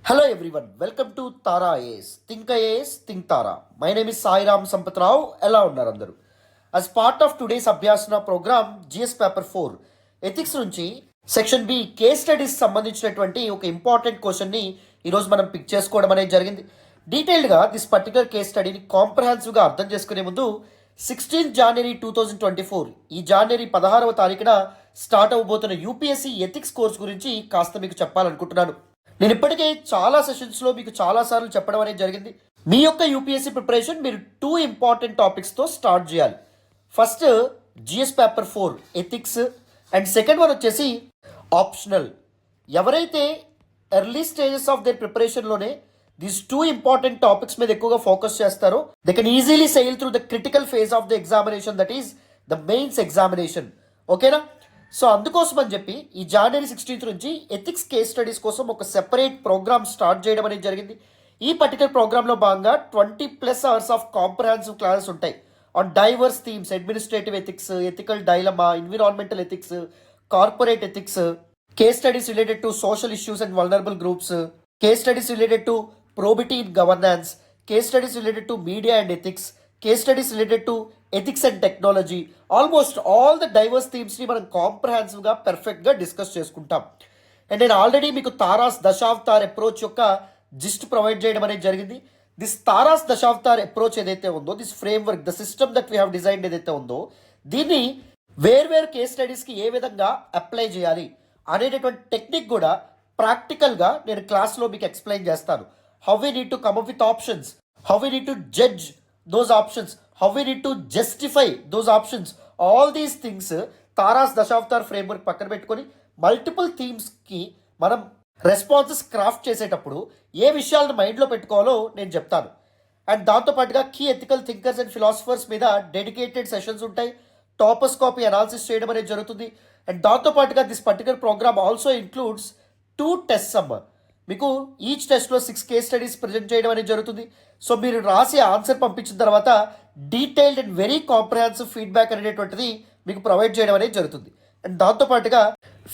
Hello everyone, welcome to Tara IAS. Think IAS, think Tara. My name is Sai Ram Sampatrao. ఎలా ఉన్నారు అందరూ? As part of today's Abhyasana program GS paper 4 ethics నుంచి section B case studies సంబంధించినటువంటి ఒక important క్వశ్చన్ని ఈరోజు మనం pick చేసుకోవడం అనేది జరిగింది. డీటెయిల్డ్గా దిస్ పర్టికులర్ కేస్ స్టడీని కాంప్రహెన్సివ్గా అర్థం చేసుకునే ముందు 16 జనవరి 2024 ఈ జనవరి 16వ తారీఖున స్టార్ట్ అవ్వబోతున్న యూపీఎస్సీ ఎథిక్స్ కోర్స్ గురించి కాస్త మీకు చెప్పాలనుకుంటున్నాను. నేను ఇప్పటికే చాలా సెషన్స్లో మీకు చాలాసార్లు చెప్పడం అనేది జరిగింది. మీ యొక్క యూపీఎస్సీ ప్రిపరేషన్ మీరు 2 ఇంపార్టెంట్ టాపిక్స్తో స్టార్ట్ చేయాలి. First GS paper 4 ethics and second one వచ్చేసి ఆప్షనల్. ఎవరైతే ఎర్లీ స్టేజెస్ ఆఫ్ దేర్ ప్రిపరేషన్లోనే దీస్ 2 ఇంపార్టెంట్ టాపిక్స్ మీద ఎక్కువగా ఫోకస్ చేస్తారో they can easily sail through the critical phase of the examination, that is the mains examination. ఓకేనా? So అందుకోసం అని చెప్పి ఈ జనవరి 16 నుంచి ఎథిక్స్ కేస్ స్టడీస్ కోసం ఒక సెపరేట్ ప్రోగ్రామ్ స్టార్ట్ చేయడం అనేది జరిగింది. ఈ పర్టికులర్ ప్రోగ్రాంలో భాగంగా 20+ అవర్స్ ఆఫ్ కాంప్రహెన్సివ్ క్లాసెస్ ఉంటాయి on divorce themes, administrative ethics, ethical dilemma, environmental ethics, corporate ethics, case studies related to social issues and vulnerable groups, case studies related to probity in governance, case studies related to media and ethics, case studies related to ethics and technology. Almost all the diverse themes ని మనం కాంప్రహెన్సివ్గా పర్ఫెక్ట్గా discuss చేసుకుంటాం. And నేను already మీకు Taras Dashavatar approach యొక్క gist provide చేయడం అనేది జరిగింది. దిస్ తారాస్ దశావతార్ అప్రోచ్ ఏదైతే ఉందో, this framework, the system that we have design ఏదైతే ఉందో, దీన్ని వేర్వేరు కేస్ స్టడీస్కి ఏ విధంగా అప్లై చేయాలి అనేటటువంటి టెక్నిక్ కూడా ప్రాక్టికల్గా నేను క్లాస్లో మీకు ఎక్స్ప్లెయిన్ చేస్తాను. How we need to come up with options, how we need to judge those options, how we need to justify those options. All these things Taras Dashavatar framework పక్కన పెట్టుకొని మల్టిపుల్ థీమ్స్కి మనం రెస్పాన్సెస్ క్రాఫ్ట్ చేసేటప్పుడు ఏ విషయాలను మైండ్లో పెట్టుకోవాలో నేను చెప్తాను. అండ్ దాంతోపాటుగా key ethical thinkers and philosophers మీద డెడికేటెడ్ సెషన్స్ ఉంటాయి. టాపర్స్ కాపీ అనాలిసిస్ చేయడం అనేది జరుగుతుంది. అండ్ దాంతోపాటుగా this particular programme also includes 2 tests అమ్మ. మీకు ఈచ్ టెస్ట్లో 6 కేస్ స్టడీస్ ప్రజెంట్ చేయడం అనేది జరుగుతుంది. సో మీరు రాసి ఆన్సర్ పంపించిన తర్వాత detailed and very comprehensive feedback అనేటువంటిది మీకు ప్రొవైడ్ చేయడం అనేది జరుగుతుంది. అండ్ దాంతోపాటుగా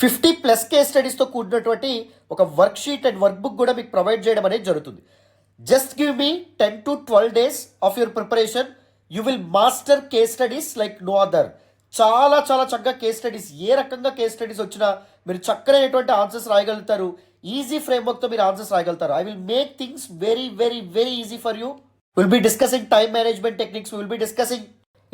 50+ కేస్ స్టడీస్తో కూడినటువంటి ఒక worksheet and workbook కూడా మీకు ప్రొవైడ్ చేయడం అనేది జరుగుతుంది. Just give me 10 to 12 days of your preparation, you will master case studies like no other. చాలా చాలా చక్కగా కేస్ స్టడీస్, ఏ రకంగా కేస్ స్టడీస్ వచ్చినా మీరు చక్కనైనటువంటి ఆన్సర్స్ రాయగలుగుతారు. ఈజీ ఫ్రేమ్వర్క్తో మీరు ఆన్సర్స్ రాయగలుగుతారు. I will make things very very very easy for you. Will be discussing time management techniques, will be discussing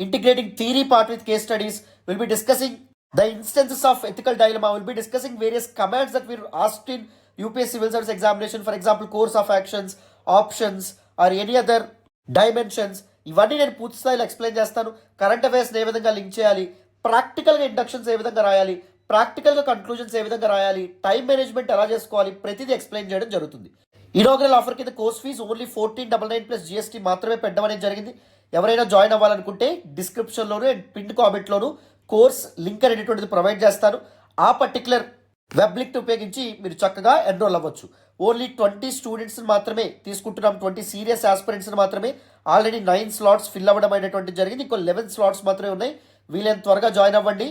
integrating theory part with case studies, will be discussing the instances of ethical dilemma, will be discussing various commands that were asked in UPSC civil service examination, for example course of actions, options or any other dimensions. ఇవన్నీ నేను పూర్తి స్థాయిలో explain చేస్తాను. Current అఫైర్స్ని ఏ విధంగా link చేయాలి, ప్రాక్టికల్గా inductions ఏ విధంగా రాయాలి, ప్రాక్టికల్గా కన్క్లూజన్స్ ఏ విధంగా రాయాలి, టైం మేనేజ్మెంట్ ఎలా చేసుకోవాలి, ప్రతిదీ ఎక్స్ప్లెయిన్ చేయడం జరుగుతుంది. ఇనాగ్రల్ ఆఫర్ కింద కోర్స్ ఫీజు ఓన్లీ 1499 GST మాత్రమే పెట్టడం అనేది జరిగింది. ఎవరైనా జాయిన్ అవ్వాలనుకుంటే డిస్క్రిప్షన్లోను అండ్ పిన్ కామెంట్లోను కోర్స్ లింక్ అనేటువంటిది ప్రొవైడ్ చేస్తాను. ఆ పర్టికులర్ వెబ్ లింక్ ఉపయోగించి మీరు చక్కగా ఎన్రోల్ అవ్వచ్చు. ఓన్లీ 20 స్టూడెంట్స్ని మాత్రమే తీసుకుంటున్నాం, 20 సీరియస్ ఆస్పిరెంట్స్ని మాత్రమే. ఆల్రెడీ 9 స్లాట్స్ ఫిల్ అవ్వడం అనేటువంటి జరిగింది. ఇంకో 11 స్లాట్స్ మాత్రమే ఉన్నాయి. వీలైనంత త్వరగా జాయిన్ అవ్వండి.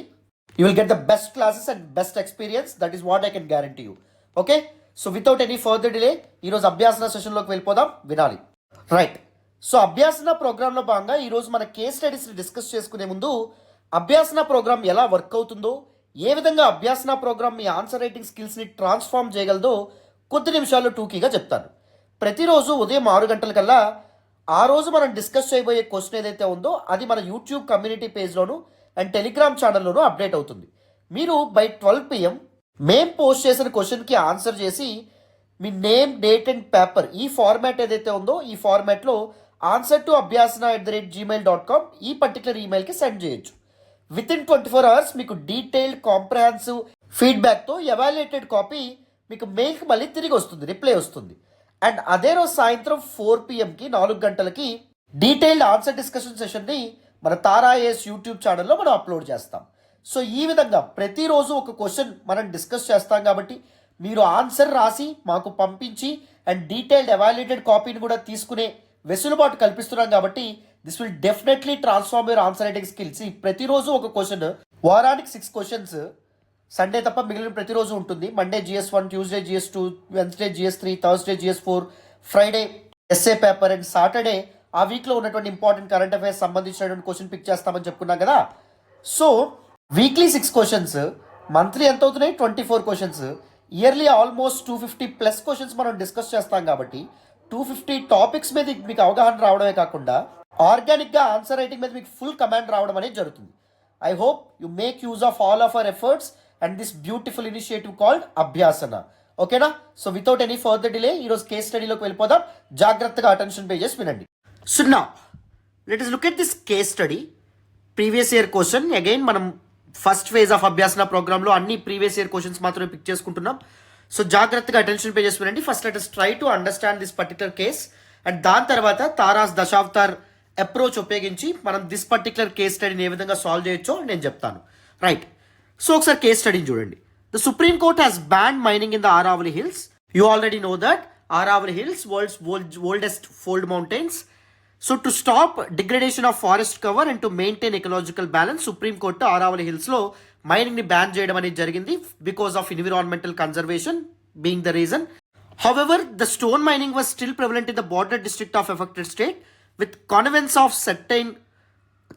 You will get the best classes and best experience. That is what I can guarantee you. Okay? So without any further delay, ఈరోజు అభ్యాసన సెషన్లోకి వెళ్ళిపోదాం, వినాలి. రైట్. సో అభ్యాసన ప్రోగ్రాంలో భాగంగా ఈరోజు మన కేస్ స్టడీస్ని డిస్కస్ చేసుకునే ముందు అభ్యాసన ప్రోగ్రామ్ ఎలా వర్క్ అవుతుందో, ఏ విధంగా అభ్యాసన ప్రోగ్రామ్ మీ ఆన్సర్ రైటింగ్ స్కిల్స్ని ట్రాన్స్ఫార్మ్ చేయగలదో కొద్ది నిమిషాల్లో టూకీగా చెప్తాను. ప్రతిరోజు ఉదయం 6 గంటలకల్లా ఆ రోజు మనం డిస్కస్ చేయబోయే క్వశ్చన్ ఏదైతే ఉందో అది మన యూట్యూబ్ కమ్యూనిటీ పేజ్లోను అండ్ టెలిగ్రామ్ ఛానల్లోనూ అప్డేట్ అవుతుంది. మీరు బై 12 PM మేం పోస్ట్ చేసిన క్వశ్చన్కి ఆన్సర్ చేసి మీ నేమ్, డేట్ అండ్ పేపర్, ఈ ఫార్మాట్ ఏదైతే ఉందో ఈ ఫార్మాట్లో ఆన్సర్ టు abhyasana@gmail.com ఈ పర్టికులర్ ఈమెయిల్కి సెండ్ చేయొచ్చు. విత్ ఇన్ 24 hours మీకు డీటెయిల్డ్ కాంప్రహెన్సివ్ ఫీడ్బ్యాక్తో ఎవాల్యుయేటెడ్ కాపీ మీకు మెయిల్కి మళ్ళీ తిరిగి వస్తుంది, రిప్లై వస్తుంది. అండ్ అదే రోజు సాయంత్రం 4 PMకి 4 గంటలకి డీటెయిల్డ్ ఆన్సర్ డిస్కషన్ సెషన్ని మన తారా ఐఏఎస్ యూట్యూబ్ ఛానల్లో మనం అప్లోడ్ చేస్తాం. సో ఈ విధంగా ప్రతిరోజు ఒక క్వశ్చన్ మనం డిస్కస్ చేస్తాం కాబట్టి మీరు ఆన్సర్ రాసి మాకు పంపించి అండ్ డీటెయిల్డ్ ఎవాల్యుయేటెడ్ కాపీని కూడా తీసుకునే వెసులుబాటు కల్పిస్తున్నాం కాబట్టి this will definitely transform your answer writing skills. ప్రతిరోజు ఒక క్వశ్చన్, వారానికి 6 క్వశ్చన్స్, సండే తప్ప మిగిలిన ప్రతిరోజు ఉంటుంది. Monday GS1, Tuesday GS2, Wednesday GS3, Thursday GS4, Friday SA paper and Saturday ఆ వీక్లో ఉన్నటువంటి ఇంపార్టెంట్ కరెంట్ అఫైర్స్ సంబంధించినటువంటి క్వశ్చన్ పిక్ చేస్తామని చెప్పుకున్నాం కదా. సో వీక్లీ 6 క్వశ్చన్స్, మంత్లీ ఎంత అవుతున్నాయి 24 క్వశ్చన్స్, ఇయర్లీ ఆల్మోస్ట్ 250+ క్వశ్చన్స్ మనం డిస్కస్ చేస్తాం కాబట్టి 250 టాపిక్స్ మీద మీకు అవగాహన రావడమే కాకుండా ఆర్గానిక్గా ఆన్సర్ రైటింగ్ మీద మీకు ఫుల్ కమాండ్ రావడం అనేది జరుగుతుంది. I hope you make use of all of our efforts and this beautiful initiative called Abhyasana. ఓకేనా? So without any further delay ఈరోజు కేస్ స్టడీలోకి వెళ్ళిపోదాం. జాగ్రత్తగా అటెన్షన్ పేజెస్ వినండి. So now let us look at this case study. Previous year question. Again మనం first phase of Abhyasana ప్రోగ్రామ్లో అన్ని ప్రీవియస్ ఇయర్ క్వశ్చన్స్ మాత్రమే పిక్ చేసుకుంటున్నాం. సో జాగ్రత్తగా అటెన్షన్ పేజెస్ వినండి. First let us try to understand this particular case and దాని తర్వాత తారాస్ దశావతార్ అప్రోచ్ ఉపయోగించి మనం దిస్ పర్టికులర్ కేస్ స్టడీని ఏ విధంగా సాల్వ్ చేయొచ్చో నేను చెప్తాను. రైట్. సో ఒకసారి కేస్ స్టడీని చూడండి. The Supreme Court has ban mining in the Aravalli hills. You already know that Aravalli hills world's oldest fold mountains. So to stop degradation of forest cover and to maintain ecological balance Supreme Court Aravalli హిల్స్లో మైనింగ్ని ban చేయడం అనేది జరిగింది because of environmental conservation being the reason. However the stone mining was still prevalent in the border district of affected state with connivance of certain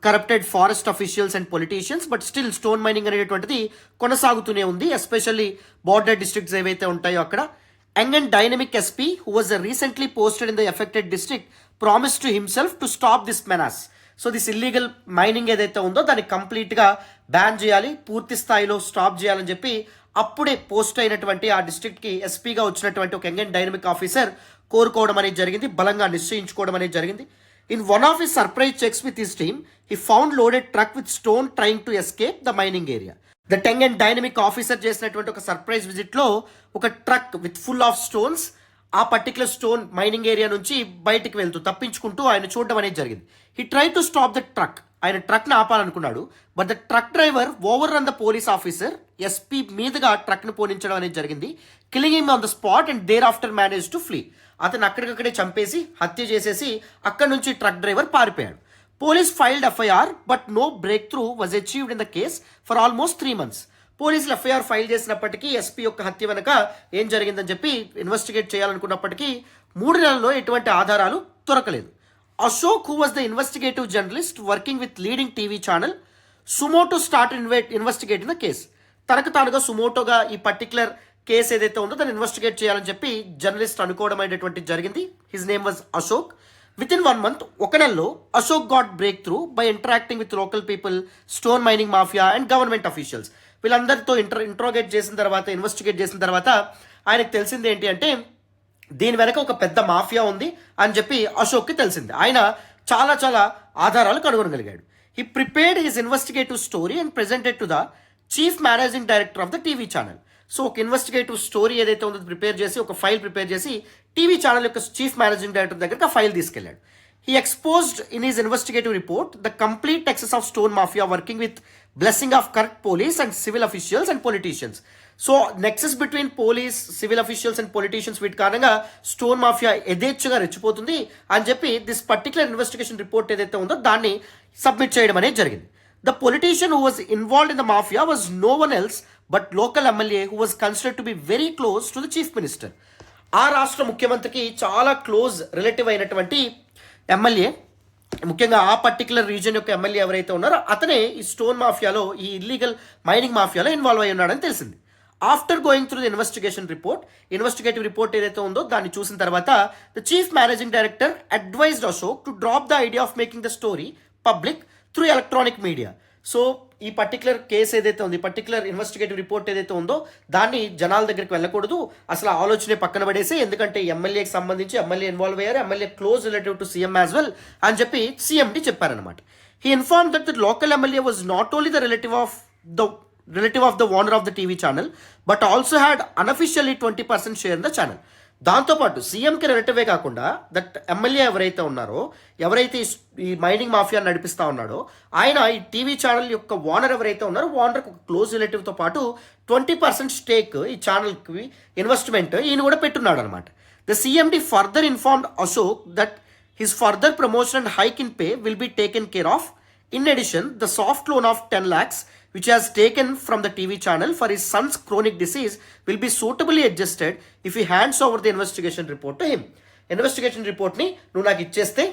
corrupted forest officials and politicians, but still stone mining అనేటువంటిది కొనసాగుతూనే ఉంది, especially border districts ఏవైతే ఉంటాయో అక్కడ. Young and dynamic SP who was recently posted in the affected district promised to himself to stop this menace. So this illegal mining ఏదైతే ఉందో దాన్ని కంప్లీట్గా బ్యాన్ చేయాలి, పూర్తి స్థాయిలో స్టాప్ చేయాలని చెప్పి అప్పుడే పోస్ట్ అయినటువంటి ఆ డిస్ట్రిక్ట్కి ఎస్పీగా వచ్చినటువంటి ఒక యంగ్ అండ్ డైనమిక్ ఆఫీసర్ కోరుకోవడం అనేది జరిగింది, బలంగా నిశ్చయించుకోవడం అనేది జరిగింది. In one of his surprise checks with his team, he found loaded truck with stone trying to escape the mining area. The young and dynamic officer చేసినటువంటి ఒక సర్ప్రైజ్ విజిట్లో ఒక truck with full of stones ఆ particular stone mining area నుంచి బయటికి వెళ్తూ తప్పించుకుంటూ ఆయన చూడడం అనేది జరిగింది. He try to stop the truck. ఆయన ట్రక్ని ఆపాలనుకున్నాడు, but the truck driver over run the police officer, SP మీదుగా ట్రక్ను పోనించడం అనేది జరిగింది. Killing him on the spot and thereafter manage to flee. అతను అక్కడికక్కడే చంపేసి హత్య చేసేసి అక్కడి నుంచి ట్రక్ డ్రైవర్ పారిపోయాడు. Police filed FIR but no breakthrough was achieved in the case for almost 3 months. పోలీసులు FIR ఫైల్ చేసినప్పటికీ SP యొక్క హత్య వెనక ఏం జరిగిందని చెప్పి ఇన్వెస్టిగేట్ చేయాలనుకున్నప్పటికీ 3 నెలల్లో ఎటువంటి ఆధారాలు దొరకలేదు. Ashok, who was the investigative journalist working with leading TV channel suo motu start investigating the case. తనకు తానుగా సుమోటోగా ఈ పర్టికులర్ కేసు ఏదైతే ఉందో దాన్ని ఇన్వెస్టిగేట్ చేయాలని చెప్పి జర్నలిస్ట్ అనుకోవడం అనేటువంటి జరిగింది. His name was Ashok. With in 1 month, ఒక నెలలో Ashok got break through by interacting with local people, stone mining mafia and government officials. వీళ్ళందరితో ఇంట్రోగేట్ చేసిన తర్వాత, ఇన్వెస్టిగేట్ చేసిన తర్వాత ఆయనకు తెలిసింది ఏంటి అంటే దీని వెనక ఒక పెద్ద మాఫియా ఉంది అని చెప్పి అశోక్కి తెలిసింది. ఆయన చాలా చాలా ఆధారాలు కనుగొనగలిగాడు. He prepared his investigative story and presented to the chief managing director of the TV channel. So ఒక ఇన్వెస్టిగేటివ్ స్టోరీ ఏదైతే ఉందో ప్రిపేర్ చేసి ఒక ఫైల్ ప్రిపేర్ చేసి టీవీ ఛానల్ యొక్క చీఫ్ మేనేజింగ్ డైరెక్టర్ దగ్గరికి ఆ ఫైల్ తీసుకెళ్లాడు. He exposed in his investigative report the complete nexus of stone mafia working with blessing of correct police and civil officials and politicians. So nexus between police, civil officials and politicians వీటి కారణంగా stone mafia యథేచ్ఛగా రెచ్చిపోతుంది అని చెప్పి this particular investigation report ఏదైతే ఉందో దాన్ని submit చేయడం అనేది జరిగింది. The politician who was involved in the mafia was no one else but local MLA who was considered to be very close to the chief minister. ఆ రాష్ట్ర ముఖ్యమంత్రికి చాలా క్లోజ్ రిలేటివ్ అయినటువంటి ఎమ్మెల్యే, ముఖ్యంగా ఆ పర్టికులర్ రీజన్ యొక్క MLA ఎవరైతే ఉన్నారో అతనే ఈ స్టోన్ మాఫియాలో, ఈ ఇల్లీగల్ మైనింగ్ మాఫియాలో ఇన్వాల్వ్ అయి ఉన్నాడని తెలిసింది. After going through the investigative report ఏదైతే ఉందో దాన్ని చూసిన తర్వాత the chief managing director advised Ashok to drop the idea of making the story public through electronic media. So ఈ పర్టికులర్ కేసు ఏదైతే ఉంది, పర్టికులర్ ఇన్వెస్టిగేటివ్ రిపోర్ట్ ఏదైతే ఉందో దాన్ని జనాల దగ్గరికి వెళ్ళకూడదు, అసలు ఆలోచనే పక్కన పడేసి, ఎందుకంటే ఎమ్మెల్యేకి సంబంధించి ఎమ్మెల్యే ఇన్వాల్వ్ అయ్యారు, MLA close relative to CM as well అని చెప్పి సీఎండి చెప్పారనమాట. He inform that the local MLA was not only the relative of the owner of the TV channel but also had unofficially 20% share in the channel. దాంతోపాటు సీఎంకి రిలేటివే కాకుండా that MLA ఎవరైతే ఉన్నారో, ఎవరైతే ఈ మైనింగ్ మాఫియా నడిపిస్తూ ఉన్నాడో ఆయన ఈ టీవీ ఛానల్ యొక్క ఓనర్ ఎవరైతే ఉన్నారో ఓనర్కి ఒక క్లోజ్ రిలేటివ్తో పాటు 20% స్టేక్ ఈ ఛానల్కి ఇన్వెస్ట్మెంట్ ఈయన కూడా పెట్టున్నాడు అనమాట. The CMD further informed Ashok that his further promotion and hike in pay will be taken care of. In addition, the soft loan of 10 lakhs which has taken from the TV channel for his son's chronic disease will be suitably adjusted if he hands over the investigation report to him. Investigation రిపోర్ట్ని నువ్వు నాకు ఇచ్చేస్తే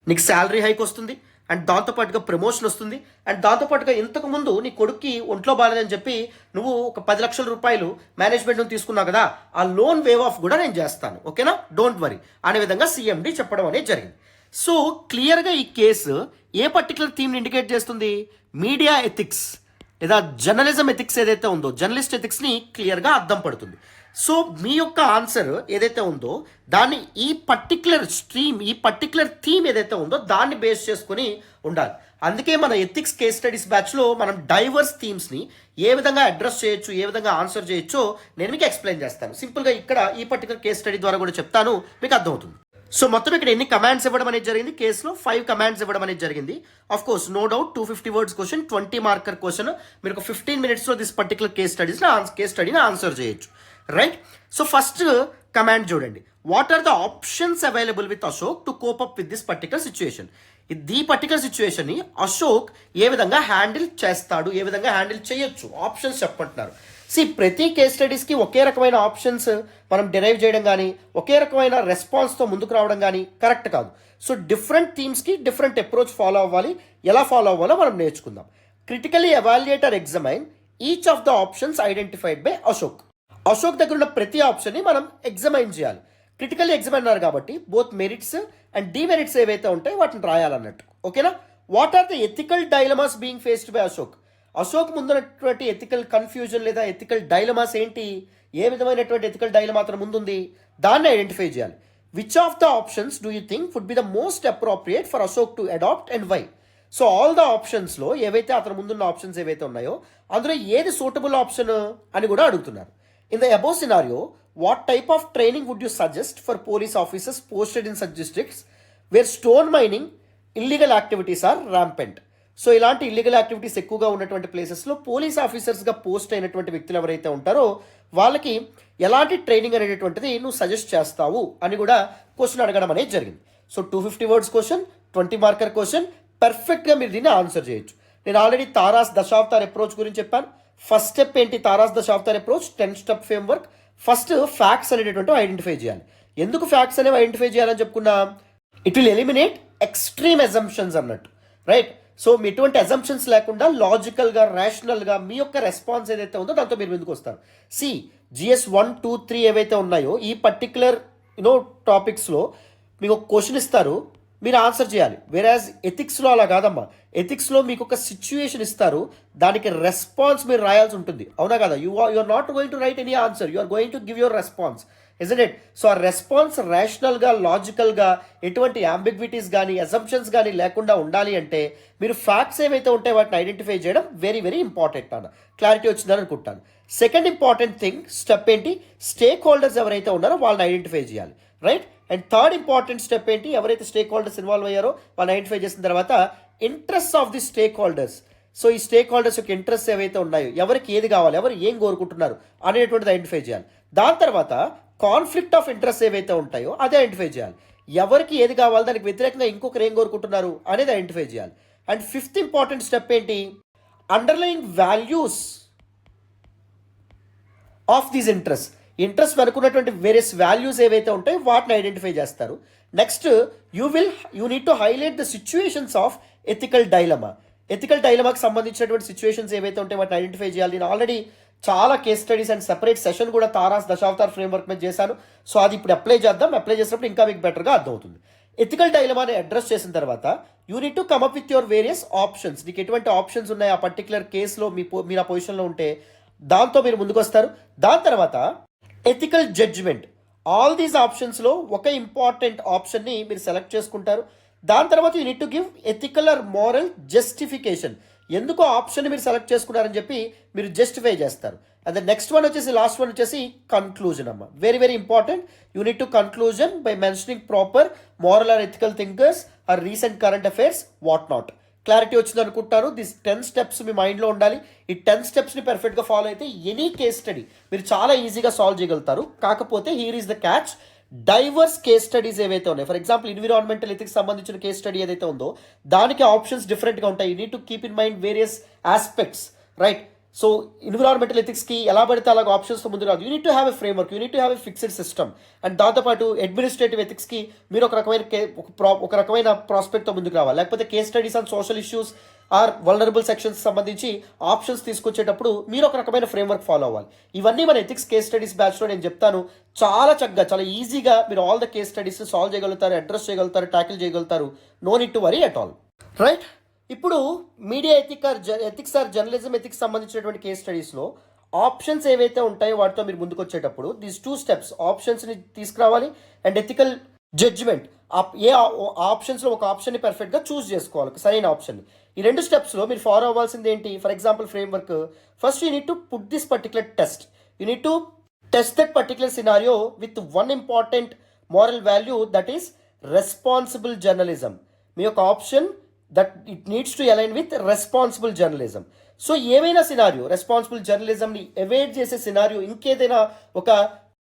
నీకు salary hike వస్తుంది and దాంతోపాటుగా promotion వస్తుంది and దాంతోపాటుగా ఇంతకుముందు నీ కొడుక్కి ఒంట్లో బాగాలేదని చెప్పి నువ్వు ఒక 10 లక్షల రూపాయలు మేనేజ్మెంట్ నుంచి తీసుకున్నావు కదా, ఆ లోన్ వేవ్ ఆఫ్ కూడా నేను చేస్తాను, ఓకేనా, డోంట్ వరీ అనే విధంగా CMD చెప్పడం అనేది జరిగింది. సో క్లియర్గా ఈ కేసు ఏ పర్టికులర్ థీమ్ని ఇండికేట్ చేస్తుంది? మీడియా ఎథిక్స్ లేదా జర్నలిజం ఎథిక్స్ ఏదైతే ఉందో, జర్నలిస్ట్ ఎథిక్స్ని క్లియర్గా అర్థం పడుతుంది. సో మీ యొక్క ఆన్సర్ ఏదైతే ఉందో దాన్ని ఈ పర్టికులర్ స్ట్రీమ్, ఈ పర్టికులర్ థీమ్ ఏదైతే ఉందో దాన్ని బేస్ చేసుకుని ఉండాలి. అందుకే మన ఎథిక్స్ కేస్ స్టడీస్ బ్యాచ్లో మనం డైవర్స్ థీమ్స్ని ఏ విధంగా అడ్రస్ చేయొచ్చు, ఏ విధంగా ఆన్సర్ చేయొచ్చో నేను మీకు ఎక్స్ప్లెయిన్ చేస్తాను. సింపుల్గా ఇక్కడ ఈ పర్టికులర్ కేస్ స్టడీ ద్వారా కూడా చెప్తాను, మీకు అర్థమవుతుంది. సో మొత్తం ఇక్కడ ఎన్ని కమాండ్స్ ఇవ్వడం అనేది జరిగింది? కేసులో 5 కమాండ్స్ ఇవ్వడం అనేది జరిగింది. Of course no doubt 250 words question, 20 marker question. మీరు ఒక 15 మినిట్స్లో దిస్ పర్టికులర్ కేస్ స్టడీని ఆన్సర్ చేయొచ్చు, రైట్? సో ఫస్ట్ కమాండ్ చూడండి, what are the options available with Ashok to cope up with this particular situation. ఈ పర్టికులర్ సిచ్యువేషన్ని అశోక్ ఏ విధంగా హ్యాండిల్ చేస్తాడు, ఏ విధంగా హ్యాండిల్ చేయొచ్చు, ఆప్షన్స్ చెప్పంటున్నారు. ప్రతి కేస్ స్టడీస్కి ఒకే రకమైన ఆప్షన్స్ మనం డిరైవ్ చేయడం కానీ ఒకే రకమైన రెస్పాన్స్తో ముందుకు రావడం కానీ కరెక్ట్ కాదు. సో డిఫరెంట్ థీమ్స్కి డిఫరెంట్ అప్రోచ్ ఫాలో అవ్వాలి. ఎలా ఫాలో అవ్వాలో మనం నేర్చుకుందాం. Critically evaluate or examine each of the options identified by Ashok. Ashok దగ్గర ఉన్న ప్రతి ఆప్షన్ని మనం ఎగ్జామైన్ చేయాలి. క్రిటికల్లీ ఎగ్జామైన్ అన్నారు కాబట్టి బోత్ మెరిట్స్ అండ్ డిమెరిట్స్ ఏవైతే ఉంటాయో వాటిని రాయాలన్నట్టు, ఓకేనా? What are the ethical dilemmas being faced by Ashok? Ashok ముందున్నటువంటి ఎథికల్ కన్ఫ్యూజన్ లేదా ఎథికల్ డైలమాస్ ఏంటి, ఏ విధమైనటువంటి ఎథికల్ డైలమా అతను ముందుంది, దాన్ని ఐడెంటిఫై చేయాలి. Which of the options do you think would be the most appropriate for Ashok to adapt and why? So all the ఆప్షన్స్లో ఏవైతే అతను ముందున్న ఆప్షన్స్ ఏవైతే ఉన్నాయో అందులో ఏది సూటబుల్ ఆప్షన్ అని కూడా అడుగుతున్నారు. In the above scenario, what type of training would you suggest for police officers posted in such districts where stone mining, illegal activities are rampant? So ఇలాంటి ఇల్లీగల్ యాక్టివిటీస్ ఎక్కువగా ఉన్నటువంటి ప్లేసెస్లో పోలీస్ ఆఫీసర్స్గా పోస్ట్ అయినటువంటి వ్యక్తులు ఎవరైతే ఉంటారో వాళ్ళకి ఎలాంటి ట్రైనింగ్ అనేటువంటిది నువ్వు సజెస్ట్ చేస్తావు అని కూడా క్వశ్చన్ అడగడం అనేది జరిగింది. So 250 words question, 20 marker question, పర్ఫెక్ట్గా మీరు దీన్ని ఆన్సర్ చేయొచ్చు. నేను ఆల్రెడీ తారాస్ దశావతార్ అప్రోచ్ గురించి చెప్పాను. ఫస్ట్ స్టెప్ ఏంటి? Taras Dashavatar approach 10 step framework. First facts అనేటువంటి ఐడెంటిఫై చేయాలి. ఎందుకు ఫ్యాక్ట్స్ అనేవి ఐడెంటిఫై చేయాలని చెప్పుకున్నాం? It will eliminate extreme assumptions అన్నట్టు, రైట్? సో మీ ఎటువంటి అజంప్షన్స్ లేకుండా లాజికల్గా, రేషనల్గా మీ యొక్క రెస్పాన్స్ ఏదైతే ఉందో దాంతో మీరు ముందుకు వస్తారు. GS 1, 2, 3 ఏవైతే ఉన్నాయో ఈ పర్టికులర్ టాపిక్స్లో మీకు ఒక క్వశ్చన్ ఇస్తారు, మీరు ఆన్సర్ చేయాలి. వేరాజ్ ఎథిక్స్లో అలా కాదమ్మా. ఎథిక్స్లో మీకు ఒక సిచ్యువేషన్ ఇస్తారు, దానికి రెస్పాన్స్ మీరు రాయాల్సి ఉంటుంది, అవునా కదా? You are not going to write any answer, you are going to give your response, isn't it? So ఆ రెస్పాన్స్ రేషనల్గా, లాజికల్గా, ఎటువంటి అంబిగ్విటీస్ కానీ అజంప్షన్స్ కానీ లేకుండా ఉండాలి అంటే మీరు ఫ్యాక్ట్స్ ఏవైతే ఉంటాయో వాటిని ఐడెంటిఫై చేయడం వెరీ వెరీ ఇంపార్టెంట్ అన్న. క్లారిటీ వచ్చిందని అనుకుంటాను. సెకండ్ ఇంపార్టెంట్ థింగ్ స్టెప్ ఏంటి? స్టేక్ హోల్డర్స్ ఎవరైతే ఉన్నారో వాళ్ళని ఐడెంటిఫై చేయాలి, right? And third important step ఏంటి? ఎవరైతే స్టేక్ హోల్డర్స్ ఇన్వాల్వ్ అయ్యారో వాళ్ళని ఐడెంటిఫై చేసిన తర్వాత interest of the stake holders. So ఈ స్టేక్ హోల్డర్స్ యొక్క ఇంట్రెస్ట్ ఏవైతే ఉన్నాయో, ఎవరికి ఏది కావాలి, ఎవరు ఏం కోరుకుంటున్నారు అనేటువంటిది ఐడెంటిఫై చేయాలి. దాని తర్వాత కాన్ఫ్లిక్ట్ ఆఫ్ ఇంట్రెస్ట్ ఏవైతే ఉంటాయో అదే ఐడెంటిఫై చేయాలి. ఎవరికి ఏది కావాలి, దానికి వ్యతిరేకంగా ఇంకొకరు ఏం కోరుకుంటున్నారు అనేది ఐడెంటిఫై చేయాలి. అండ్ ఫిఫ్త్ ఇంపార్టెంట్ స్టెప్ ఏంటి? Underlying values of these interest అనుకున్నటువంటి వేరియస్ వాల్యూస్ ఏవైతే ఉంటాయో వాటిని ఐడెంటిఫై చేస్తారు. Next you need to highlight the situations of ethical డైలమాకి సంబంధించినటువంటి సిచ్యువేషన్స్ ఏవైతే ఉంటాయో వాటిని ఐడెంటిఫై చేయాలి. నేను ఆల్రెడీ చాలా case studies and separate session కూడా తారాస్ దశావతార్ ఫ్రేమ్వర్క్ మీద చేశాను. సో అది ఇప్పుడు అప్లై చేద్దాం. అప్లై చేసినప్పుడు ఇంకా మీకు బెటర్గా అర్థమవుతుంది. ఎథికల్ డైలమాని అడ్రస్ చేసిన తర్వాత you need to come up with your various options. నీకు ఎటువంటి ఆప్షన్స్ ఉన్నాయి ఆ పర్టికులర్ కేసులో మీరు ఆ పొజిషన్లో ఉంటే దాంతో మీరు ముందుకు వస్తారు. దాని తర్వాత ఎథికల్ జడ్జ్మెంట్. ఆల్ దీస్ ఆప్షన్స్లో ఒక ఇంపార్టెంట్ ఆప్షన్ని మీరు సెలెక్ట్ చేసుకుంటారు. దాని తర్వాత you need to give ethical or moral justification. ఎందుకు ఆప్షన్ మీరు సెలెక్ట్ చేసుకున్నారని చెప్పి మీరు జస్టిఫై చేస్తారు. అండ్ ద నెక్స్ట్ వన్ వచ్చేసి లాస్ట్ వన్ వచ్చేసి కన్క్లూజన్ అమ్మ. Very very important. You need to conclusion by mentioning proper moral or ethical thinkers or recent current affairs what not. Clarity వచ్చింది అనుకుంటాను. దిస్ 10 స్టెప్స్ మీ మైండ్లో ఉండాలి. ఈ 10 స్టెప్స్ని పర్ఫెక్ట్గా ఫాలో అయితే ఎనీ కేస్ స్టడీ మీరు చాలా ఈజీగా సాల్వ్ చేయగలుగుతారు. కాకపోతే here is the catch, diverse case studies ఏవైతే ఉన్నాయి, ఫర్ ఎగ్జాంపుల్ ఎన్విరాన్మెంటల్ ఎథిక్స్ సంబంధించిన కేస్ స్టడీ ఏదైతే ఉందో దానికి ఆప్షన్స్ డిఫరెంట్గా ఉంటాయి. You need to keep in mind various aspects. Right. So environmental ఎథిక్స్కి ఎలా పడితే అలాగ ఆప్షన్స్తో ముందు రాదు. You need to have a framework, you need to have a fixed system. And దాంతోపాటు అడ్మినిస్ట్రేటివ్ ఎథిక్స్కి మీరు ఒక రకమైన ప్రాస్పెక్ట్తో ముందుకు రావాలి. లేకపోతే case studies on social issues are vulnerable sections సంబంధించి ఆప్షన్స్ తీసుకొచ్చేటప్పుడు మీరు ఒక రకమైన ఫ్రేమ్వర్క్ ఫాలో అవ్వాలి. ఇవన్నీ మన ఎథిక్స్ కేస్ స్టడీస్ బ్యాచ్లో నేను చెప్తాను. చాలా చక్కగా, చాలా ఈజీగా మీరు all the case studies solve చేయగలుగుతారు, అడ్రస్ చేయగలుగుతారు, ట్యాకిల్ చేయగలుగుతారు. No need to worry at all. Right. ఇప్పుడు media ethics or journalism ethics సంబంధించినటువంటి కేస్ స్టడీస్లో ఆప్షన్స్ ఏవైతే ఉంటాయో వాటితో మీరు ముందుకు వచ్చేటప్పుడు దీస్ 2 స్టెప్స్, ఆప్షన్స్ని తీసుకురావాలి అండ్ ఎథికల్ జడ్జిమెంట్. ఏ ఆప్షన్స్లో ఒక ఆప్షన్ని పర్ఫెక్ట్గా చూస్ చేసుకోవాలి, సరైన ఆప్షన్. ఈ 2 స్టెప్స్లో మీరు ఫాలో అవ్వాల్సింది ఏంటి? For example framework. First you need to put this particular test. You need to test that particular scenario with one important moral value, that is responsible journalism. మీ యొక్క option that it needs to align with responsible journalism. So ఏవైనా scenario responsible జర్నలిజంని avoid చేసే scenario, ఇంకేదైనా ఒక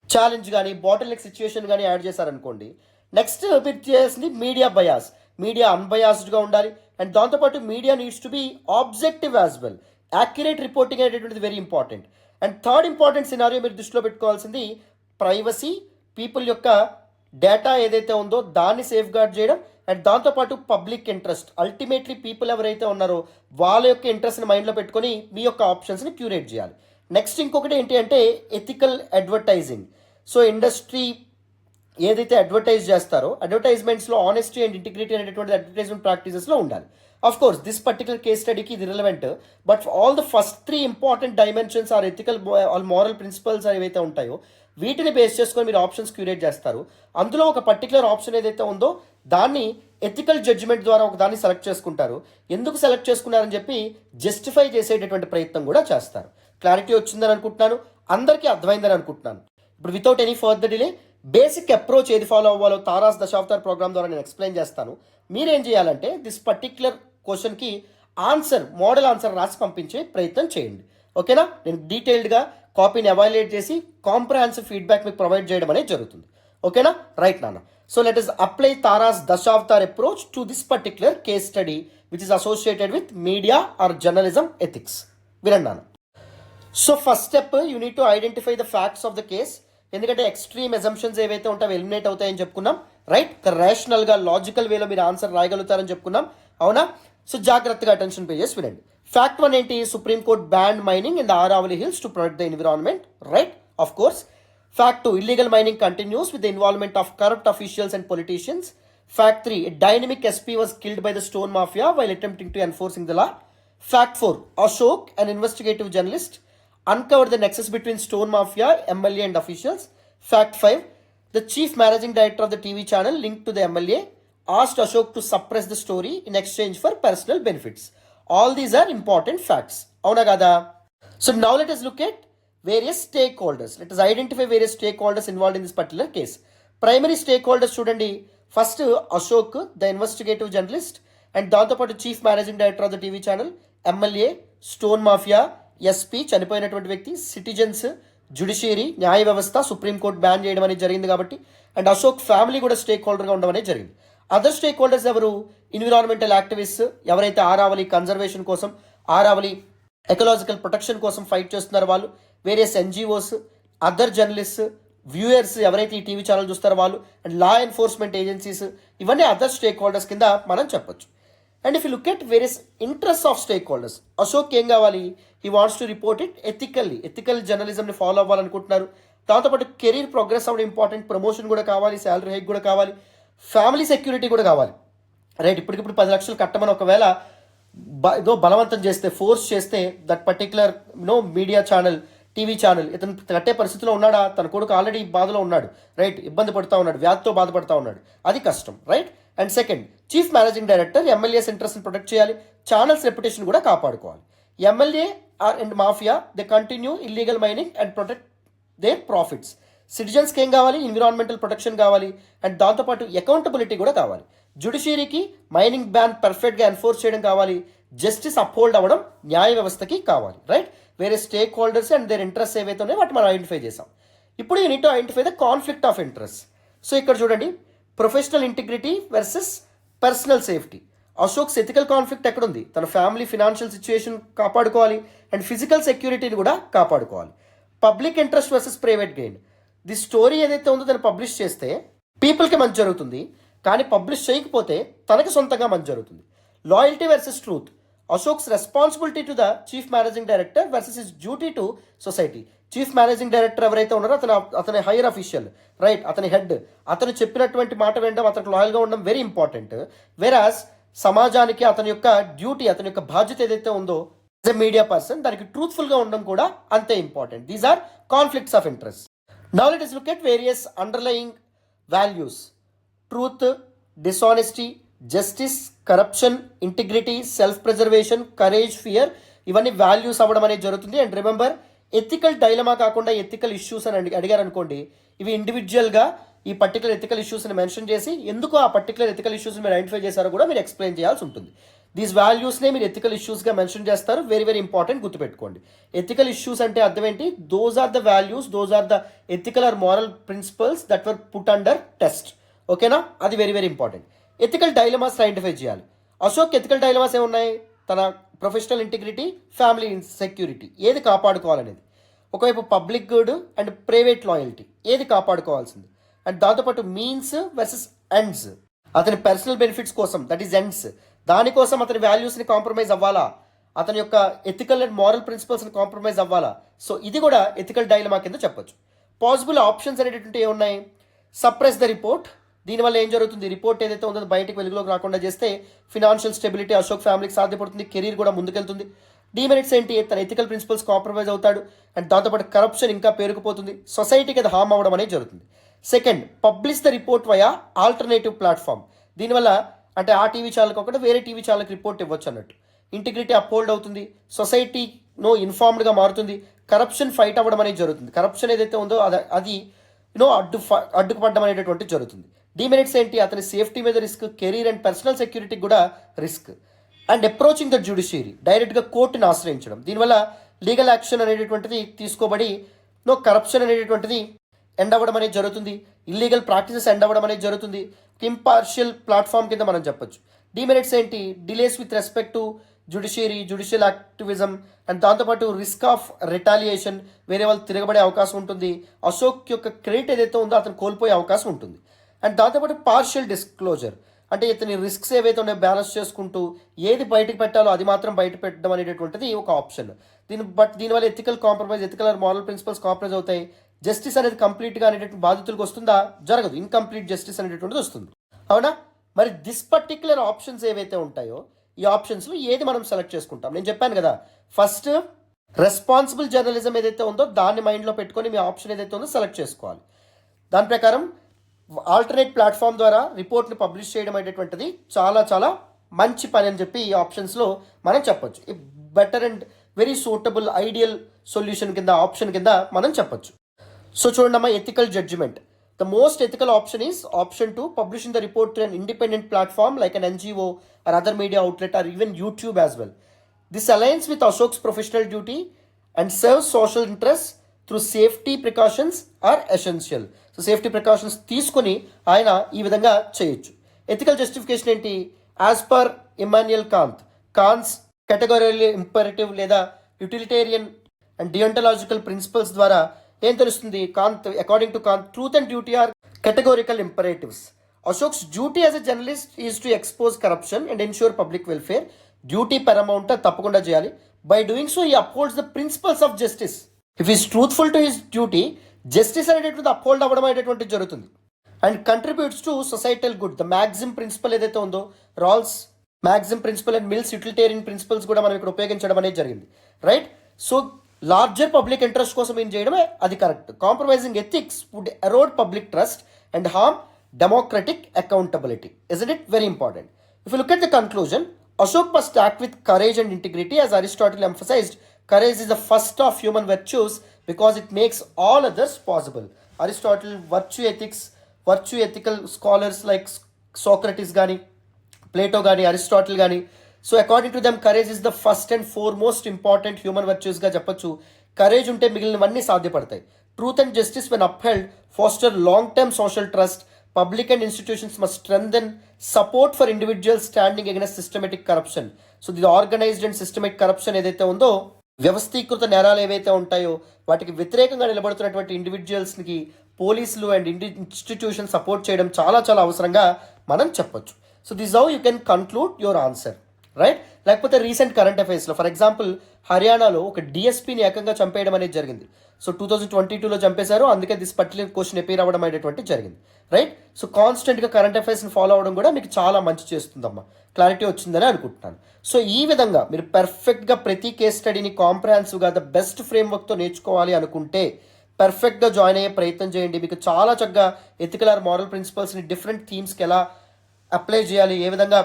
challenge కానీ bottle neck situation కానీ add చేశారనుకోండి, next మీరు చేయాల్సింది మీడియా బయాస్. మీడియా అన్బయాస్డ్గా ఉండాలి. అండ్ దాంతోపాటు media needs to be objective as well. Accurate reporting అనేటువంటిది very important. And third important scenario మీరు దృష్టిలో పెట్టుకోవాల్సింది ప్రైవసీ, పీపుల్ యొక్క డేటా ఏదైతే ఉందో దాన్ని సేఫ్ గార్డ్ చేయడం. అండ్ దాంతోపాటు పబ్లిక్ ఇంట్రెస్ట్, అల్టిమేట్లీ పీపుల్ ఎవరైతే ఉన్నారో వాళ్ళ యొక్క ఇంట్రెస్ట్ని మైండ్లో పెట్టుకొని మీ యొక్క ఆప్షన్స్ని క్యూరేట్ చేయాలి. నెక్స్ట్ ఇంకొకటి ఏంటి అంటే ఎథికల్ అడ్వర్టైజింగ్. సో ఇండస్ట్రీ ఏదైతే అడ్వర్టైజ్ చేస్తారో అడ్వర్టైజ్మెంట్స్లో ఆనెస్టీ అండ్ ఇంటిగ్రిటీ అనేటువంటి అడ్వర్టైజ్మెంట్ ప్రాక్టీసెస్లో ఉండాలి. Of course this particular case స్టడీకి ఇది relevant, but all the first 3 important dimensions or ethical all moral principles ఏవైతే ఉంటాయో వీటిని బేస్ చేసుకొని మీరు ఆప్షన్స్ క్యూరేట్ చేస్తారు. అందులో ఒక పర్టికులర్ ఆప్షన్ ఏదైతే ఉందో దాన్ని ఎథికల్ జడ్జిమెంట్ ద్వారా ఒక దాన్ని సెలెక్ట్ చేసుకుంటారు. ఎందుకు సెలెక్ట్ చేసుకున్నారని చెప్పి జస్టిఫై చేసేటటువంటి ప్రయత్నం కూడా చేస్తారు. క్లారిటీ వచ్చిందని అనుకుంటున్నాను, అందరికీ అర్థమైందని అనుకుంటున్నాను. ఇప్పుడు without any further delay basic approach ఏది ఫాలో అవ్వాలో తారాస్ దశావతార్ ప్రోగ్రామ్ ద్వారా నేను ఎక్స్ప్లెయిన్ చేస్తాను. మీరేం చేయాలంటే దిస్ పర్టిక్యులర్ క్వశ్చన్కి ఆన్సర్, మోడల్ ఆన్సర్ రాసి పంపించే ప్రయత్నం చేయండి. ఓకేనా? నేను డీటెయిల్డ్గా కాపీని ఎవాల్యుయేట్ చేసి కాంప్రహెన్సివ్ ఫీడ్బ్యాక్ మీకు ప్రొవైడ్ చేయడం అనేది జరుగుతుంది. ఓకేనా? రైట్ నాన్న. So let us apply Tara's Dashavtar approach to this particular case study which is associated with media or journalism ethics. వినండి నాన్న. So first step you need to identify the facts of the case. ఎందుకంటే extreme assumptions ఏవైతే ఉంటాయో eliminate అవుతాయని చెప్పుకున్నాం. Right? రేషనల్గా logical వేలో మీరు answer రాయగలుగుతారని చెప్పుకున్నాం. అవునా? సో జాగ్రత్తగా అటెన్షన్ పే చేసి వినండి. ఫ్యాక్ట్ 1 ఏంటి? Supreme Court ban mining in the Aravalli hills to protect the environment. Right? Of course. Fact 2, illegal mining continues with the involvement of corrupt officials and politicians. Fact 3, a dynamic SP was killed by the stone mafia while attempting to enforcing the law. Fact 4, Ashok, an investigative journalist, uncovered the nexus between stone mafia, MLA and officials. Fact 5, the chief managing director of the TV channel linked to the MLA asked Ashok to suppress the story in exchange for personal benefits. All these are important facts. Avuna kada? So now let us look at various stakeholders. Let us identify various stakeholders involved in this particular case. Primary stakeholders చూడండి. First Ashok the investigative journalist, and దాంతోపాటు chief managing director of the TV channel, MLA, stone mafia, SP చనిపోయినటువంటి వ్యక్తి, citizens, judiciary న్యాయ వ్యవస్థ, supreme court ban చేయడం అనేది జరిగింది కాబట్టి, అండ్ అశోక్ ఫ్యామిలీ కూడా స్టేక్ హోల్డర్గా ఉండడం అనేది జరిగింది. అదర్ స్టేక్ హోల్డర్స్ ఎవరు? ఎన్విరాన్మెంటల్ యాక్టివిస్ట్, ఎవరైతే ఆరావళి కన్జర్వేషన్ కోసం, ఆరావళి ఎకలాజికల్ ప్రొటెక్షన్ కోసం ఫైట్ చేస్తున్నారు వాళ్ళు, various NGOs, other journalist, viewers ఎవరైతే ఈ టీవీ ఛానల్ చూస్తారో వాళ్ళు, అండ్ లా ఎన్ఫోర్స్మెంట్ ఏజెన్సీస్, ఇవన్నీ అదర్ స్టేక్ హోల్డర్స్ కింద మనం చెప్పొచ్చు. And if you look at various interest of stake holders, Ashok ఏం కావాలి? He wants to report it ethically. Ethical జర్నలిజంని ఫాలో అవ్వాలనుకుంటున్నారు. దాంతోపాటు కెరీర్ ప్రోగ్రెస్ అవ్వడం ఇంపార్టెంట్, ప్రమోషన్ కూడా కావాలి, శాలరీ హైక్ కూడా కావాలి, ఫ్యామిలీ సెక్యూరిటీ కూడా కావాలి. రైట్? ఇప్పటికిప్పుడు 10 లక్షలు కట్టమని ఒకవేళ ఏదో బలవంతం చేస్తే, ఫోర్స్ చేస్తే, that particular media channel, TV channel ఇతను కట్టే పరిస్థితిలో ఉన్నాడా? తన కొడుకు ఆల్రెడీ బాధలో ఉన్నాడు. రైట్? ఇబ్బంది పడుతూ ఉన్నాడు, వ్యాధితో బాధపడుతూ ఉన్నాడు, అది కష్టం. Right? And second, chief managing director MLAs ఇంట్రెస్ట్ని ప్రొటెక్ట్ చేయాలి, ఛానల్స్ రెప్యుటేషన్ కూడా కాపాడుకోవాలి. MLA and mafia they continue illegal mining and protect their profits. సిటిజన్స్కి ఏం కావాలి? ఎన్విరాన్మెంటల్ ప్రొటెక్షన్ కావాలి, అండ్ దాంతోపాటు అకౌంటబిలిటీ కూడా కావాలి. జ్యుడిషియరీకి మైనింగ్ బ్యాన్ పర్ఫెక్ట్గా ఎన్ఫోర్స్ చేయడం కావాలి, జస్టిస్ అప్హోల్డ్ అవ్వడం న్యాయ వ్యవస్థకి కావాలి. రైట్? వేరే stakeholders and their interest ఏవైతే ఉన్నాయో వాటి మనం ఐడెంటిఫై చేసాం. ఇప్పుడు you need to identify the conflict of interest. So ఇక్కడ చూడండి, professional integrity versus personal safety. Ashok's ethical conflict ఎక్కడుంది? తన ఫ్యామిలీ ఫినాన్షియల్ సిచ్యువేషన్ కాపాడుకోవాలి, అండ్ ఫిజికల్ సెక్యూరిటీని కూడా కాపాడుకోవాలి. Public interest versus private gain. The story ఏదైతే ఉందో దాన్ని పబ్లిష్ చేస్తే పీపుల్కి మంచి జరుగుతుంది, కానీ పబ్లిష్ చేయకపోతే తనకి సొంతంగా మంచి జరుగుతుంది. Loyalty versus truth. Ashok's responsibility to the chief managing director versus his duty to society. Chief managing director ఎవరైతే ఉన్నారో అతని హైయర్ అఫీషియల్, రైట్, అతని హెడ్, అతను చెప్పినటువంటి మాట వినడం, అతనికి లాయల్గా ఉండడం వెరీ ఇంపార్టెంట్. వెరాస్ సమాజానికి అతని యొక్క డ్యూటీ, అతని యొక్క బాధ్యత ఏదైతే ఉందో యాజ్ ఎ మీడియా పర్సన్, దానికి ట్రూత్ఫుల్గా ఉండడం కూడా అంతే important. These are conflicts of interest. Now let us look at various underlying values: truth, dishonesty, justice, corruption, integrity, self-preservation, courage, fear. ఇవన్నీ వాల్యూస్ అవ్వడం అనేది జరుగుతుంది. అండ్ రిమెంబర్, ఎథికల్ డైలమా కాకుండా ethical issues అని అడిగారు అనుకోండి, ఇవి ఇండివిజువల్గా ఈ పర్టికులర్ ఎథికల్ ఇష్యూస్ని మెన్షన్ చేసి ఎందుకు ఆ పర్టికులర్ ఎథికల్ ఇష్యూస్ని మీరు ఐడెంటిఫై చేశారో కూడా మీరు ఎక్స్ప్లెయిన్ చేయాల్సి ఉంటుంది. దీస్ వాల్యూస్నే మీరు ఎథికల్ ఇష్యూస్గా మెన్షన్ చేస్తారు. వెరీ వెరీ ఇంపార్టెంట్, గుర్తుపెట్టుకోండి. ఎథికల్ ఇష్యూస్ అంటే అర్థం ఏంటి? Those are the values, those are the ethical or moral principles that were put under test. ఓకేనా? అది very very important. Ethical dilemmas identify చేయాలి. అశోక్ ఎథికల్ డైలమాస్ ఏమున్నాయి? తన ప్రొఫెషనల్ ఇంటిగ్రిటీ, ఫ్యామిలీ సెక్యూరిటీ, ఏది కాపాడుకోవాలనేది. ఒకవైపు public good and private loyalty, ఏది కాపాడుకోవాల్సింది. And దాంతోపాటు means versus ends, అతని పర్సనల్ బెనిఫిట్స్ కోసం, దట్ ఈస్ ఎండ్స్, దానికోసం అతని వాల్యూస్ని కాంప్రమైజ్ అవ్వాలా, అతని యొక్క ఎథికల్ అండ్ మారల్ ప్రిన్సిపల్స్ని కాంప్రమైజ్ అవ్వాలా. సో ఇది కూడా ఎథికల్ డైలమా కింద చెప్పొచ్చు. పాసిబుల్ ఆప్షన్స్ అనేటటువంటి ఏమున్నాయి? Suppress the report. దీనివల్ల ఏం జరుగుతుంది? రిపోర్ట్ ఏదైతే ఉందో బయటకు వెలుగులోకి రాకుండా చేస్తే ఫినాన్షియల్ స్టెబిలిటీ అశోక్ ఫ్యామిలీకి సాధ్యపడుతుంది, కెరీర్ కూడా ముందుకెళ్తుంది. డిమెరిట్స్ ఏంటి? తన ఎథికల్ ప్రిన్సిపల్స్ కాంప్రమైజ్ అవుతాడు. అండ్ దాంతోపాటు కరప్షన్ ఇంకా పేరుకుపోతుంది, సొసైటీకి అది హామ్ అవ్వడం అనేది జరుగుతుంది. Second, publish the report via alternative platform. దీనివల్ల అంటే ఆ టీవీ ఛానల్ కాకుండా వేరే టీవీ ఛానల్కి రిపోర్ట్ ఇవ్వచ్చు అన్నట్టు. ఇంటిగ్రిటీ అప్హోల్డ్ అవుతుంది, సొసైటీనో ఇన్ఫార్మ్డ్గా మారుతుంది, కరప్షన్ ఫైట్ అవ్వడం అనేది జరుగుతుంది. కరప్షన్ ఏదైతే ఉందో అది అడ్డుపడడం అనేటటువంటి జరుగుతుంది. డిమెరిట్స్ ఏంటి? అతని సేఫ్టీ మీద రిస్క్, కెరీర్ అండ్ పర్సనల్ సెక్యూరిటీకి కూడా risk. And approaching the judiciary, డైరెక్ట్గా కోర్టుని ఆశ్రయించడం. దీనివల్ల లీగల్ యాక్షన్ అనేటటువంటిది తీసుకోబడి కరప్షన్ అనేటటువంటిది ఎండ్ అవ్వడం అనేది జరుగుతుంది, ఇల్లీగల్ ప్రాక్టీసెస్ ఎండ్ అవ్వడం అనేది జరుగుతుంది. ఇంపార్షియల్ ప్లాట్ఫామ్ కింద మనం చెప్పొచ్చు. డిమెరిట్స్ ఏంటి? Delays with respect to judicial activism. And దాంతోపాటు రిస్క్ ఆఫ్ రిటాలియేషన్, వేరే వాళ్ళు తిరగబడే అవకాశం ఉంటుంది. అశోక్ యొక్క క్రెడిట్ ఏదైతే ఉందో అతను కోల్పోయే అవకాశం ఉంటుంది. అండ్ దాంతోపాటు పార్షియల్ డిస్క్లోజర్, అంటే ఇతని రిస్క్స్ ఏవైతే ఉన్నాయో బ్యాలెన్స్ చేసుకుంటూ ఏది బయటకు పెట్టాలో అది మాత్రం బయట పెట్టడం అనేటటువంటిది ఒక ఆప్షన్. దీనివల్ల ethical compromise, ethical or moral principles compromise అవుతాయి. జస్టిస్ అనేది కంప్లీట్గా అనేటువంటి బాధితులకు వస్తుందా? జరగదు, ఇన్కంప్లీట్ జస్టిస్ అనేటువంటిది వస్తుంది. అవునా? మరి దిస్ పర్టిక్యులర్ ఆప్షన్స్ ఏవైతే ఉంటాయో ఈ ఆప్షన్స్లో ఏది మనం సెలెక్ట్ చేసుకుంటాం? నేను చెప్పాను కదా, ఫస్ట్ రెస్పాన్సిబుల్ జర్నలిజం ఏదైతే ఉందో దాన్ని మైండ్లో పెట్టుకొని మీ ఆప్షన్ ఏదైతే ఉందో సెలెక్ట్ చేసుకోవాలి. దాని ప్రకారం ఆల్టర్నేట్ ప్లాట్ఫామ్ ద్వారా రిపోర్ట్ని పబ్లిష్ చేయడం అనేటువంటిది చాలా చాలా మంచి పని అని చెప్పి ఈ ఆప్షన్స్లో మనం చెప్పొచ్చు. Better and very suitable ideal solution కింద, ఆప్షన్ కింద మనం చెప్పొచ్చు. సో చూడండి అమ్మా, ethical judgment. The most ethical option is option 2, publishing the report to an independent platform like an NGO or other media outlet or even YouTube as well. This aligns with Ashok's professional duty and serves social interests through safety precautions are essential. So safety precautions తీసుకొని ఆయన ఈ విధంగా చేయొచ్చు. Ethical justification ఏంటి? As per Immanuel Kant's categorical imperative లేదా utilitarian and deontological principles ద్వారా ఏం తెలుస్తుంది? According to Kant, truth and duty are categorical imperatives. Ashok's duty as a journalist is to expose corruption and ensure public welfare. Duty paramount తప్పకుండా చేయాలి. By doing so, he upholds the principles of justice. If he is truthful to his duty, justice అనేటటువంటి uphold అవ్వడం అనేటువంటి జరుగుతుంది. And contributes to societal good. The maxim principle ఏదైతే ఉందో, Rawls maxim principle and Mills utilitarian principles కూడా మనం ఇక్కడ ఉపయోగించడం అనేది జరిగింది, right? So larger public interest కోసం ఏం చేయడమే అది correct. Compromising ethics would erode public trust and harm democratic accountability. Isn't it very important? If you look at the conclusion, Ashok must act with courage and integrity. As Aristotle emphasized, courage is the first of human virtues because it makes all others possible. Aristotle, virtue ethical scholars like Socrates gani, Plato gani, Aristotle gani. So according to them, courage is the first and foremost important human virtues ga చెప్పొచ్చు. Courage ఉంటే మిగిలినవన్నీ సాధ్యపడతాయి. Truth and justice, when upheld, foster long-term social trust. Public and institutions must strengthen support for individuals standing against systematic corruption. So the organized and systematic corruption ఏదైతే ఉందో వ్యవస్థీకృత నేరాలు ఏవైతే ఉంటాయో వాటికి వ్యతిరేకంగా నిలబడుతున్నటువంటి ఇండివిజువల్స్కి పోలీసులు అండ్ ఇన్స్టిట్యూషన్ సపోర్ట్ చేయడం చాలా చాలా అవసరంగా మనం చెప్పొచ్చు. So this how you can conclude your answer, right? లేకపోతే రీసెంట్ కరెంట్ అఫైర్స్లో ఫర్ ఎగ్జాంపుల్ హర్యానాలో ఒక డిఎస్పీని ఏకంగా చంపేయడం అనేది జరిగింది. సో 2022లో చంపేశారు, అందుకే దిస్ పర్టికులర్ క్వశ్చన్ ఎపీర్ అవ్వడం అనేటువంటి జరిగింది, రైట్? సో కాన్స్టెంట్గా కరెంట్ అఫైర్స్ని ఫాలో అవ్వడం కూడా మీకు చాలా మంచి చేస్తుందమ్మా. క్లారిటీ వచ్చిందని అనుకుంటున్నాను. సో ఈ విధంగా మీరు పర్ఫెక్ట్గా ప్రతి కేస్ స్టడీని కాంప్రహెన్సివ్గా ద బెస్ట్ ఫ్రేమ్వర్క్తో నేర్చుకోవాలి అనుకుంటే పర్ఫెక్ట్గా జాయిన్ అయ్యే ప్రయత్నం చేయండి. మీకు చాలా చక్కగా ఎథికల్ ఆర్ మారల్ ప్రిన్సిపల్స్ని డిఫరెంట్ థీమ్స్కి ఎలా అప్లై చేయాలి, ఏ విధంగా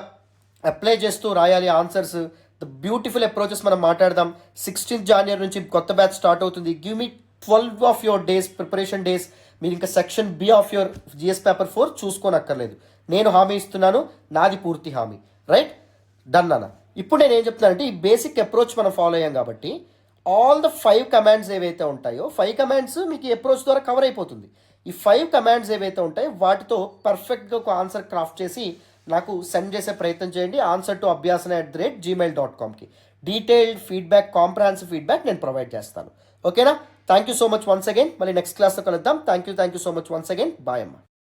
అప్లై చేస్తూ రాయాలి ఆన్సర్స్, ద బ్యూటిఫుల్ అప్రోచెస్ మనం మాట్లాడదాం. 16th January నుంచి కొత్త బ్యాచ్ స్టార్ట్ అవుతుంది. Give me 12 of your days preparation days. మీరు ఇంకా section B of your GS paper 4 చూసుకోనక్కర్లేదు. నేను హామీ ఇస్తున్నాను, నాది పూర్తి హామీ, రైట్? డన్ అన్న. ఇప్పుడు నేను ఏం చెప్తున్నానంటే ఈ బేసిక్ అప్రోచ్ మనం ఫాలో అయ్యాం కాబట్టి ఆల్ ద 5 కమాండ్స్ ఏవైతే ఉంటాయో 5 కమాండ్స్ మీకు ఈ అప్రోచ్ ద్వారా కవర్ అయిపోతుంది. ఈ 5 కమాండ్స్ ఏవైతే ఉంటాయో వాటితో పర్ఫెక్ట్గా ఒక ఆన్సర్ క్రాఫ్ట్ చేసి నాకు సెండ్ చేసే ప్రయత్నం చేయండి. ఆన్సర్ టు abhyasana@gmail.comకి డీటెయిల్డ్ ఫీడ్బ్యాక్, కాంప్రహెన్సివ్ ఫీడ్బ్యాక్ నేను ప్రొవైడ్ చేస్తాను. ఓకేనా? Thank you so much once again. మళ్ళీ నెక్స్ట్ క్లాస్లో కలుద్దాం. Thank you so much once again. Bye అమ్మ.